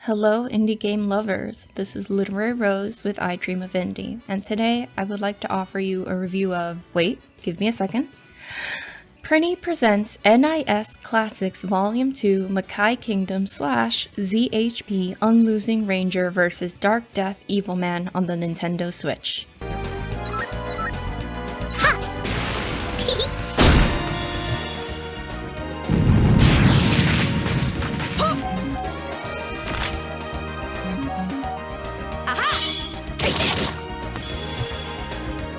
Hello indie game lovers, this is Literary Rose with I Dream of Indie, and today I would like to offer you a review of, wait, give me a second, Prinny Presents NIS Classics Volume 2 Makai Kingdom / ZHP Unlosing Ranger vs Darkdeath Evilman on the Nintendo Switch.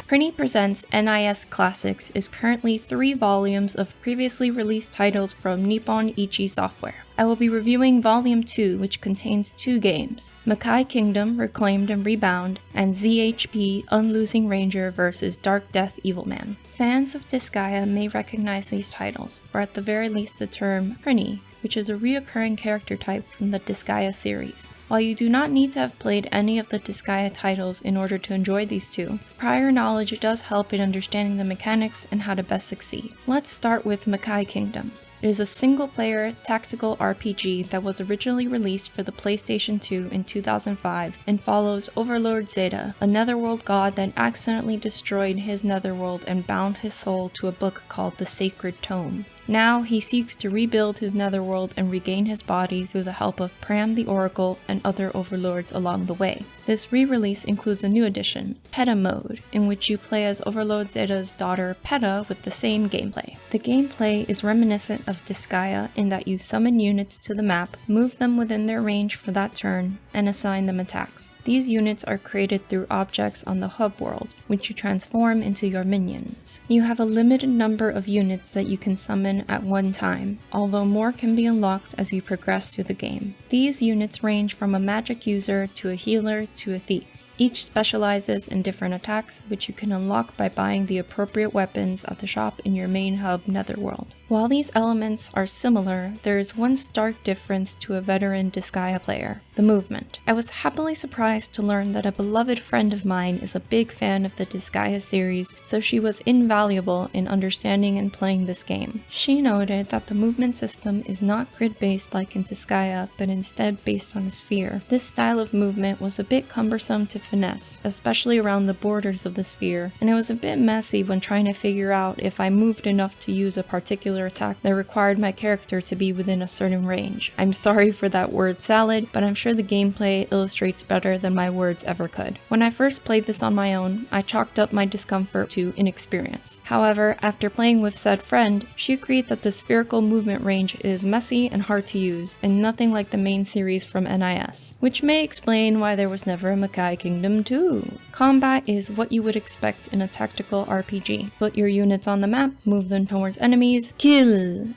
Prinny Presents NIS Classics is currently 3 volumes of previously released titles from Nippon Ichi Software. I will be reviewing Volume 2, which contains 2 games, Makai Kingdom Reclaimed and Rebound, and ZHP Unlosing Ranger vs Darkdeath Evilman. Fans of Disgaea may recognize these titles, or at the very least the term Prinny, which is a reoccurring character type from the Disgaea series. While you do not need to have played any of the Disgaea titles in order to enjoy these two, prior knowledge does help in understanding the mechanics and how to best succeed. Let's start with Makai Kingdom. It is a single-player tactical RPG that was originally released for the PlayStation 2 in 2005 and follows Lord Zetta, a Netherworld god that accidentally destroyed his Netherworld and bound his soul to a book called the Sacred Tome. Now, he seeks to rebuild his Netherworld and regain his body through the help of Pram the Oracle and other overlords along the way. This re-release includes a new addition, Peta Mode, in which you play as Overlord Zetta's daughter Peta with the same gameplay. The gameplay is reminiscent of Disgaea in that you summon units to the map, move them within their range for that turn, and assign them attacks. These units are created through objects on the hub world, which you transform into your minions. You have a limited number of units that you can summon at one time, although more can be unlocked as you progress through the game. These units range from a magic user to a healer to a thief. Each specializes in different attacks, which you can unlock by buying the appropriate weapons at the shop in your main hub Netherworld. While these elements are similar, there is one stark difference to a veteran Disgaea player: the movement. I was happily surprised to learn that a beloved friend of mine is a big fan of the Disgaea series, so she was invaluable in understanding and playing this game. She noted that the movement system is not grid-based like in Disgaea, but instead based on a sphere. This style of movement was a bit cumbersome to finesse, especially around the borders of the sphere, and it was a bit messy when trying to figure out if I moved enough to use a particular attack that required my character to be within a certain range. I'm sorry for that word salad, but I'm sure the gameplay illustrates better than my words ever could. When I first played this on my own, I chalked up my discomfort to inexperience. However, after playing with said friend, she agreed that the spherical movement range is messy and hard to use, and nothing like the main series from NIS, which may explain why there was never a Makai Kingdom 2. Combat is what you would expect in a tactical RPG. Put your units on the map, move them towards enemies, gain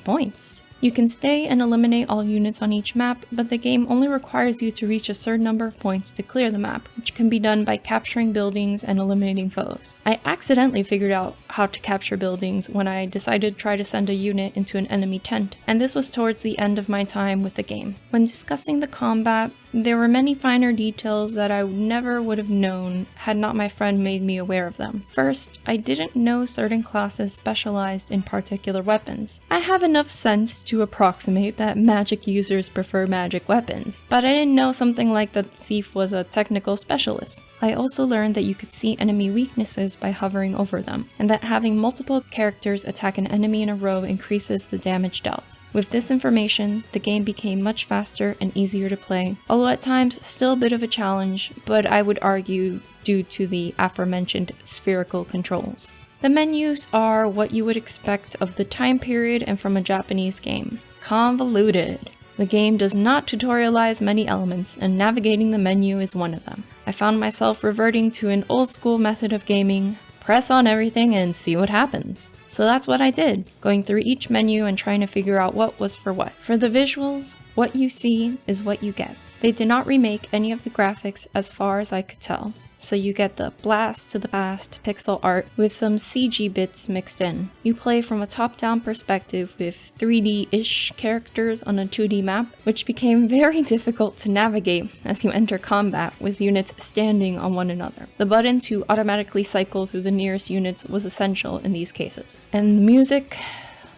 points. You can stay and eliminate all units on each map, but the game only requires you to reach a certain number of points to clear the map, which can be done by capturing buildings and eliminating foes. I accidentally figured out how to capture buildings when I decided to try to send a unit into an enemy tent, and this was towards the end of my time with the game. When discussing the combat, there were many finer details that I never would have known had not my friend made me aware of them. First, I didn't know certain classes specialized in particular weapons. I have enough sense to approximate that magic users prefer magic weapons, but I didn't know something like that the thief was a technical specialist. I also learned that you could see enemy weaknesses by hovering over them, and that having multiple characters attack an enemy in a row increases the damage dealt. With this information, the game became much faster and easier to play, although at times still a bit of a challenge, but I would argue due to the aforementioned spherical controls. The menus are what you would expect of the time period and from a Japanese game: convoluted. The game does not tutorialize many elements, and navigating the menu is one of them. I found myself reverting to an old school method of gaming: press on everything and see what happens. So that's what I did, going through each menu and trying to figure out what was for what. For the visuals, what you see is what you get. They did not remake any of the graphics as far as I could tell, so you get the blast to the past pixel art with some CG bits mixed in. You play from a top-down perspective with 3D-ish characters on a 2D map, which became very difficult to navigate as you enter combat with units standing on one another. The button to automatically cycle through the nearest units was essential in these cases. And the music?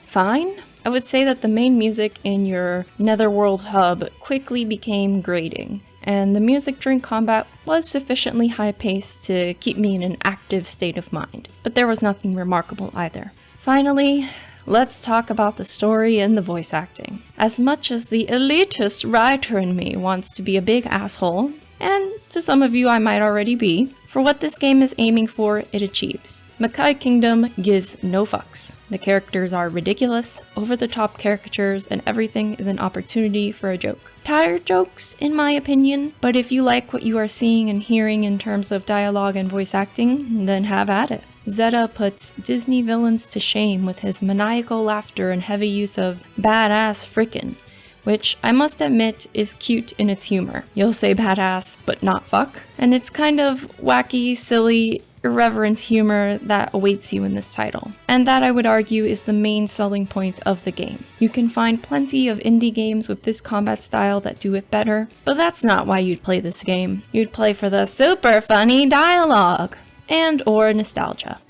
Fine. I would say that the main music in your Netherworld hub quickly became grating, and the music during combat was sufficiently high-paced to keep me in an active state of mind, but there was nothing remarkable either. Finally, let's talk about the story and the voice acting. As much as the elitist writer in me wants to be a big asshole, and to some of you I might already be, for what this game is aiming for, it achieves. Makai Kingdom gives no fucks. The characters are ridiculous, over-the-top caricatures, and everything is an opportunity for a joke. Tired jokes, in my opinion, but if you like what you are seeing and hearing in terms of dialogue and voice acting, then have at it. Zetta puts Disney villains to shame with his maniacal laughter and heavy use of badass frickin', which I must admit is cute in its humor. You'll say badass, but not fuck. And it's kind of wacky, silly, irreverent humor that awaits you in this title. And that, I would argue, is the main selling point of the game. You can find plenty of indie games with this combat style that do it better, but that's not why you'd play this game. You'd play for the super funny dialogue and or nostalgia.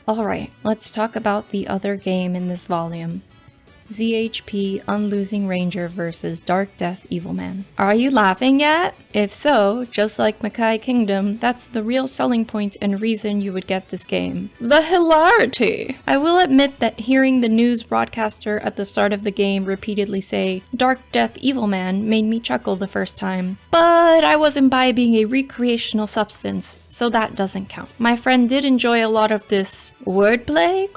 Alright, let's talk about the other game in this volume. ZHP Unlosing Ranger vs. Darkdeath Evilman. Are you laughing yet? If so, just like Makai Kingdom, that's the real selling point and reason you would get this game. The hilarity! I will admit that hearing the news broadcaster at the start of the game repeatedly say, Darkdeath Evilman, made me chuckle the first time. But I was imbibing a recreational substance, so that doesn't count. My friend did enjoy a lot of this wordplay, ?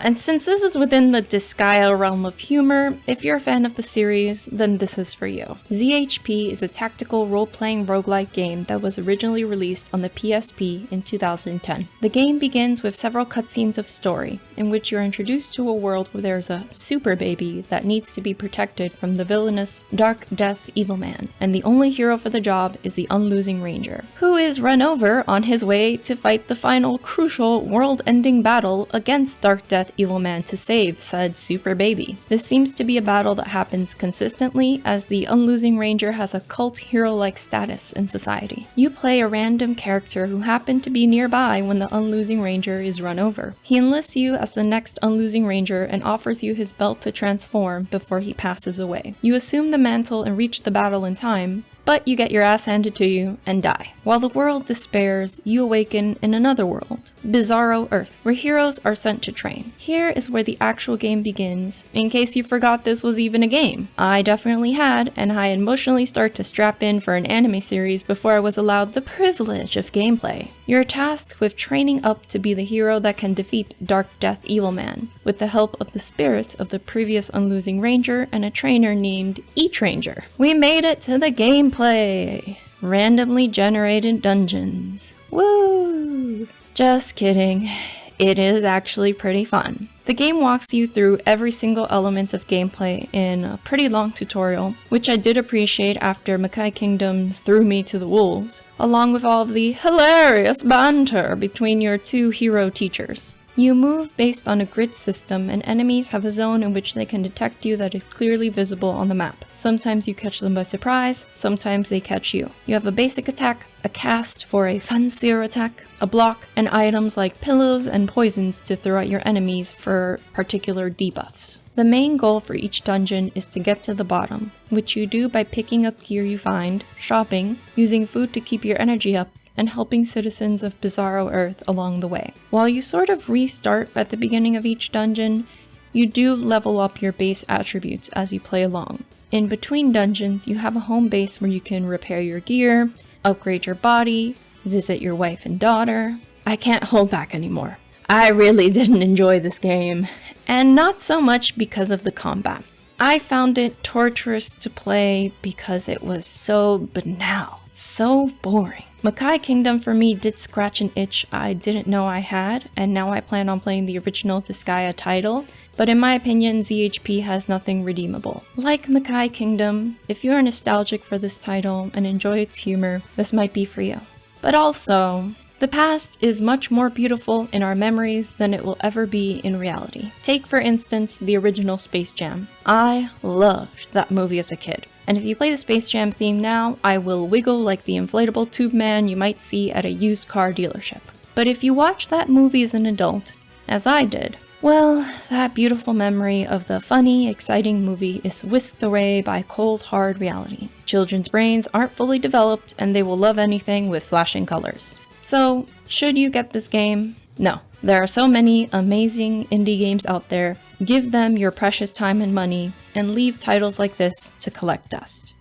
And since this is within the Disgaea realm of humor, if you're a fan of the series, then this is for you. ZHP is a tactical role-playing roguelike game that was originally released on the PSP in 2010. The game begins with several cutscenes of story, in which you're introduced to a world where there's a super baby that needs to be protected from the villainous Darkdeath Evilman, and the only hero for the job is the Unlosing Ranger, who is run over on his way to fight the final crucial world-ending battle against Darkdeath Evilman to save said super baby. This seems to be a battle that happens consistently, as the Unlosing Ranger has a cult hero-like status in society. You play a random character who happened to be nearby when the Unlosing Ranger is run over. He enlists you as the next Unlosing Ranger and offers you his belt to transform before he passes away. You assume the mantle and reach the battle in time, but you get your ass handed to you and die. While the world despairs, you awaken in another world, Bizarro Earth, where heroes are sent to train. Here is where the actual game begins, in case you forgot this was even a game. I definitely had, and I emotionally start to strap in for an anime series before I was allowed the privilege of gameplay. You're tasked with training up to be the hero that can defeat Darkdeath Evilman, with the help of the spirit of the previous Unlosing Ranger and a trainer named Ranger. We made it to the gameplay! Randomly generated dungeons. Woo! Just kidding. It is actually pretty fun. The game walks you through every single element of gameplay in a pretty long tutorial, which I did appreciate after Makai Kingdom threw me to the wolves, along with all of the hilarious banter between your two hero teachers. You move based on a grid system, and enemies have a zone in which they can detect you that is clearly visible on the map. Sometimes you catch them by surprise, sometimes they catch you. You have a basic attack, a cast for a fancier attack, a block, and items like pillows and poisons to throw at your enemies for particular debuffs. The main goal for each dungeon is to get to the bottom, which you do by picking up gear you find, shopping, using food to keep your energy up, and helping citizens of Bizarro Earth along the way. While you sort of restart at the beginning of each dungeon, you do level up your base attributes as you play along. In between dungeons, you have a home base where you can repair your gear, upgrade your body, visit your wife and daughter. I can't hold back anymore. I really didn't enjoy this game, and not so much because of the combat. I found it torturous to play because it was so banal, so boring. Makai Kingdom for me did scratch an itch I didn't know I had, and now I plan on playing the original Disgaea title, but in my opinion, ZHP has nothing redeemable. Like Makai Kingdom, if you're nostalgic for this title and enjoy its humor, this might be for you. But also, the past is much more beautiful in our memories than it will ever be in reality. Take for instance the original Space Jam. I loved that movie as a kid. And if you play the Space Jam theme now, I will wiggle like the inflatable tube man you might see at a used car dealership. But if you watch that movie as an adult, as I did, Well, that beautiful memory of the funny, exciting movie is whisked away by cold, hard reality. Children's brains aren't fully developed, and they will love anything with flashing colors. So, should you get this game? No. There are so many amazing indie games out there. Give them your precious time and money, and leave titles like this to collect dust.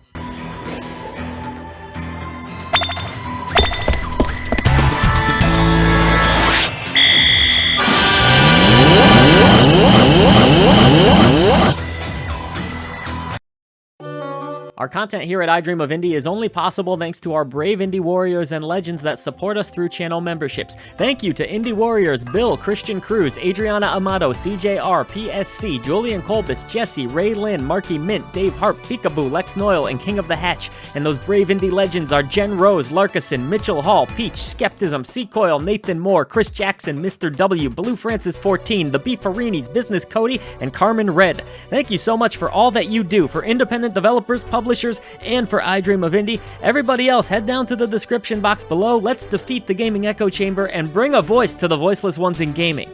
Our content here at I Dream of Indie is only possible thanks to our brave indie warriors and legends that support us through channel memberships. Thank you to Indie Warriors Bill, Christian Cruz, Adriana Amato, CJR, PSC, Julian Colbus, Jesse, Ray Lynn, Marky Mint, Dave Harp, Peekaboo, Lex Noyle, and King of the Hatch. And those brave indie legends are Jen Rose, Larkison, Mitchell Hall, Peach, Skeptism, C-Coil, Nathan Moore, Chris Jackson, Mr. W, Blue Francis 14, The Beefarinis, Business Cody, and Carmen Red. Thank you so much for all that you do for independent developers, publishers, and for I Dream of Indie. Everybody else, head down to the description box below. Let's defeat the gaming echo chamber and bring a voice to the voiceless ones in gaming.